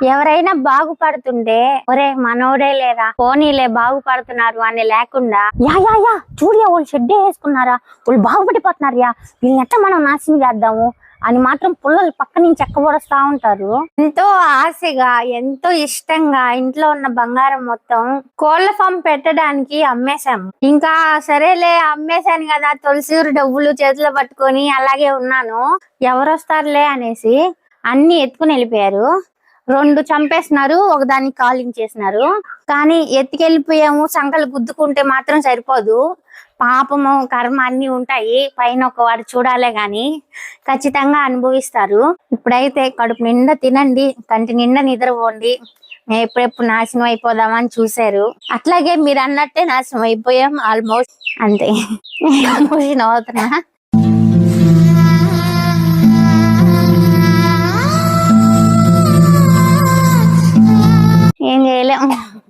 ఎవరైనా బాగుపడుతుంటే ఒరే మనోడే లేరా పోనీలే బాగుపడుతున్నారు అని లేకుండా యా యా యా చూడయా వాళ్ళు షెడ్డే వేసుకున్నారా, వాళ్ళు బాగుపడిపోతున్నారు యా, వీళ్ళని ఎట్లా మనం నాశనం చేద్దాము అని మాత్రం పుల్లలు పక్క నుంచి ఎక్కబడుస్తా ఉంటారు. ఎంతో ఆశగా ఎంతో ఇష్టంగా ఇంట్లో ఉన్న బంగారం మొత్తం కోళ్ల ఫామ్ పెట్టడానికి అమ్మేశాము. ఇంకా సరేలే అమ్మేశాను కదా తులసూరు డబ్బులు చేతిలో పట్టుకొని అలాగే ఉన్నాను, ఎవరు వస్తారులే అనేసి అన్ని ఎత్తుకుని వెళ్ళిపోయారు. 2 చంపేసినారు, ఒకదాన్ని కాలించేసినారు. కానీ ఎత్తుకెళ్ళిపోయాము సంకలు గుద్దుకుంటే మాత్రం సరిపోదు, పాపము కర్మ అన్ని ఉంటాయి, పైన ఒక వాడు చూడాలే గాని ఖచ్చితంగా అనుభవిస్తారు. ఇప్పుడైతే కడుపు నిండా తినండి, కంటి నిండా నిద్రపోండి, ఎప్పుడెప్పుడు నాశనం అయిపోదామని చూసారు. అట్లాగే మీరు అన్నట్టే నాశనం అయిపోయాం ఆల్మోస్ట్. అంతే ఎమోషన్ అవుతున్నా.